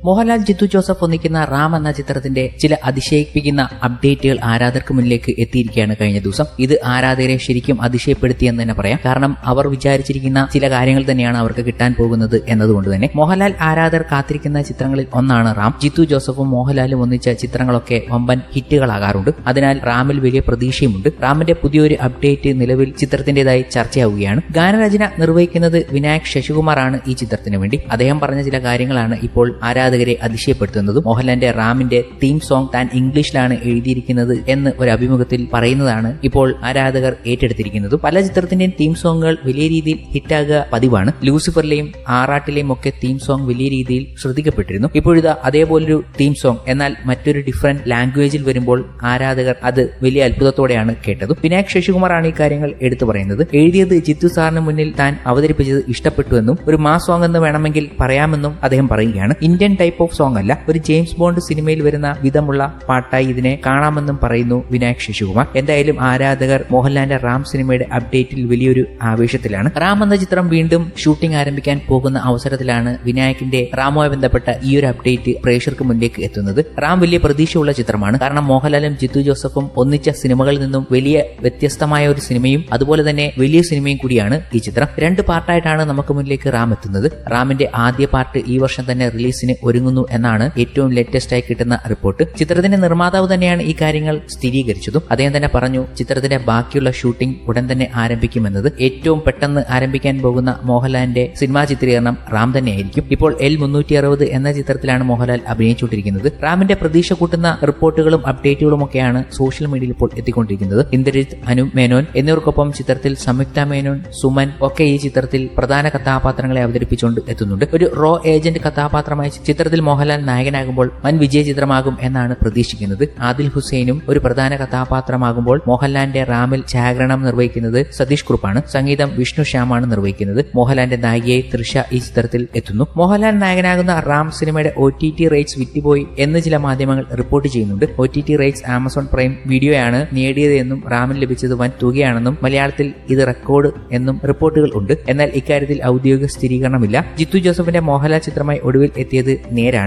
Mohanlal Jithu Joseph ഒന്നിക്കുന്ന റാം എന്ന ചിത്രത്തിന്റെ ചില അതിശയിപ്പിക്കുന്ന അപ്ഡേറ്റുകൾ ആരാധകർക്ക് മുന്നിലേക്ക് എത്തിയിരിക്കുകയാണ് കഴിഞ്ഞ ദിവസം. ഇത് ആരാധകരെ ശരിക്കും അതിശയപ്പെടുത്തിയെന്ന് തന്നെ പറയാം. കാരണം അവർ വിചാരിച്ചിരിക്കുന്ന ചില കാര്യങ്ങൾ തന്നെയാണ് അവർക്ക് കിട്ടാൻ പോകുന്നത് എന്നതുകൊണ്ട് തന്നെ. മോഹൻലാൽ ആരാധകർ കാത്തിരിക്കുന്ന ചിത്രങ്ങളിൽ ഒന്നാണ് റാം. ജിത്തു ജോസഫും മോഹൻലാലും ഒന്നിച്ച ചിത്രങ്ങളൊക്കെ വമ്പൻ ഹിറ്റുകളാകാറുണ്ട്. അതിനാൽ റാമിൽ വലിയ പ്രതീക്ഷയുമുണ്ട്. റാമിന്റെ പുതിയൊരു അപ്ഡേറ്റ് നിലവിൽ ചിത്രത്തിന്റേതായി ചർച്ചയാവുകയാണ്. ഗാനരചന നിർവഹിക്കുന്നത് വിനായക് ശശികുമാറാണ് ഈ ചിത്രത്തിന് വേണ്ടി. അദ്ദേഹം പറഞ്ഞ ചില കാര്യങ്ങളാണ് ഇപ്പോൾ ആരാധകരെ അതിശയപ്പെടുത്തുന്നതും. മോഹൻലാലിന്റെ റാമിന്റെ തീം സോങ് താൻ ഇംഗ്ലീഷിലാണ് എഴുതിയിരിക്കുന്നത് എന്ന് ഒരു അഭിമുഖത്തിൽ പറയുന്നതാണ് ഇപ്പോൾ ആരാധകർ ഏറ്റെടുത്തിരിക്കുന്നതും. പല ചിത്രത്തിന്റെയും തീം സോങ്ങുകൾ വലിയ രീതിയിൽ ഹിറ്റാകുക പതിവാണ്. ലൂസിഫറിലെയും ആറാട്ടിലെയും ഒക്കെ തീം സോങ് വലിയ രീതിയിൽ ശ്രദ്ധിക്കപ്പെട്ടിരുന്നു. ഇപ്പോഴിതാ അതേപോലൊരു തീം സോങ് എന്നാൽ മറ്റൊരു ഡിഫറന്റ് ലാംഗ്വേജിൽ വരുമ്പോൾ ആരാധകർ അത് വലിയ അത്ഭുതത്തോടെയാണ് കേട്ടതും. വിനായക് ശശികുമാറാണ് ഈ കാര്യങ്ങൾ എടുത്തു പറയുന്നത്. എഴുതിയത് ജിത്തു സാറിന് മുന്നിൽ താൻ അവതരിപ്പിച്ചത് ഇഷ്ടപ്പെട്ടുവെന്നും ഒരു മാസ് സോങ് എന്ന് വേണമെങ്കിൽ പറയാമെന്നും അദ്ദേഹം പറയുകയാണ്. ഇന്ത്യൻ ടൈപ്പ് ഓഫ് സോങ് അല്ല, ഒരു ജെയിംസ് ബോണ്ട് സിനിമയിൽ വരുന്ന വിധമുള്ള പാട്ടായി ഇതിനെ കാണാമെന്നും പറയുന്നു വിനായക് ശശികുമാർ. എന്തായാലും ആരാധകർ മോഹൻലാലിന്റെ റാം സിനിമയുടെ അപ്ഡേറ്റിൽ വലിയൊരു ആവേശത്തിലാണ്. റാം എന്ന ചിത്രം വീണ്ടും ഷൂട്ടിംഗ് ആരംഭിക്കാൻ പോകുന്ന അവസരത്തിലാണ് വിനായകിന്റെ റാമുമായി ബന്ധപ്പെട്ട ഈ ഒരു അപ്ഡേറ്റ് പ്രേക്ഷകർക്ക് മുന്നിലേക്ക് എത്തുന്നത്. റാം വലിയ പ്രതീക്ഷയുള്ള ചിത്രമാണ്. കാരണം മോഹൻലാലും ജിത്തു ജോസഫും ഒന്നിച്ച സിനിമകളിൽ നിന്നും വലിയ വ്യത്യസ്തമായ ഒരു സിനിമയും അതുപോലെ തന്നെ വലിയ സിനിമയും കൂടിയാണ് ഈ ചിത്രം. 2 പാർട്ടായിട്ടാണ് നമുക്ക് മുന്നിലേക്ക് റാം എത്തുന്നത്. റാമിന്റെ ആദ്യ പാർട്ട് ഈ വർഷം തന്നെ റിലീസിന് ഒരുങ്ങുന്നു എന്നാണ് ഏറ്റവും ലേറ്റസ്റ്റ് ആയി കിട്ടുന്ന റിപ്പോർട്ട്. ചിത്രത്തിന്റെ നിർമ്മാതാവ് തന്നെയാണ് ഈ കാര്യങ്ങൾ സ്ഥിരീകരിച്ചതും. അദ്ദേഹം തന്നെ പറഞ്ഞു ചിത്രത്തിന്റെ ബാക്കിയുള്ള ഷൂട്ടിംഗ് ഉടൻ തന്നെ ആരംഭിക്കുമെന്നത്. ഏറ്റവും പെട്ടെന്ന് ആരംഭിക്കാൻ പോകുന്ന മോഹൻലാലിന്റെ സിനിമാ ചിത്രീകരണം റാം തന്നെയായിരിക്കും. ഇപ്പോൾ L360 എന്ന ചിത്രത്തിലാണ് മോഹൻലാൽ അഭിനയിച്ചുകൊണ്ടിരിക്കുന്നത്. റാമിന്റെ പ്രതീക്ഷ കൂട്ടുന്ന റിപ്പോർട്ടുകളും അപ്ഡേറ്റുകളും ഒക്കെയാണ് സോഷ്യൽ മീഡിയയിൽ ഇപ്പോൾ എത്തിക്കൊണ്ടിരിക്കുന്നത്. ഇന്ദ്രജിത്ത്, അനു മേനോൻ എന്നിവർക്കൊപ്പം ചിത്രത്തിൽ സംയുക്ത മേനോൻ, സുമൻ ഒക്കെ ഈ ചിത്രത്തിൽ പ്രധാന കഥാപാത്രങ്ങളെ അവതരിപ്പിച്ചുകൊണ്ട് എത്തുന്നുണ്ട്. ഒരു റോ ഏജന്റ് കഥാപാത്രമായി ചിത്രത്തിൽ മോഹൻലാൽ നായകനാകുമ്പോൾ വൻ വിജയ ചിത്രമാകും എന്നാണ് പ്രതീക്ഷിക്കുന്നത്. ആദിൽ ഹുസൈനും ഒരു പ്രധാന കഥാപാത്രമാകുമ്പോൾ മോഹൻലാലിന്റെ റാമിൽ ഛായാഗ്രഹണം നിർവഹിക്കുന്നത് സതീഷ് കുറുപ്പാണ്. സംഗീതം വിഷ്ണു ശ്യാമാണ് നിർവഹിക്കുന്നത്. മോഹൻലാലിന്റെ നായികയായി തൃഷ ഈ ചിത്രത്തിൽ എത്തുന്നു. മോഹൻലാൽ നായകനാകുന്ന റാം സിനിമയുടെ OTT റൈറ്റ്സ് വിറ്റുപോയി എന്ന് ചില മാധ്യമങ്ങൾ റിപ്പോർട്ട് ചെയ്യുന്നുണ്ട്. OTT റൈറ്റ്സ് ആമസോൺ പ്രൈം വീഡിയോയാണ് നേടിയത് എന്നും റാമിന് ലഭിച്ചത് വൻ തുകയാണെന്നും മലയാളത്തിൽ ഇത് റെക്കോർഡ് എന്നും റിപ്പോർട്ടുകൾ ഉണ്ട്. എന്നാൽ ഇക്കാര്യത്തിൽ ഔദ്യോഗിക സ്ഥിരീകരണമില്ല. ജിത്തു ജോസഫിന്റെ മോഹൻലാൽ ചിത്രമായി ഒടുവിൽ എത്തിയത് നേരാണ്.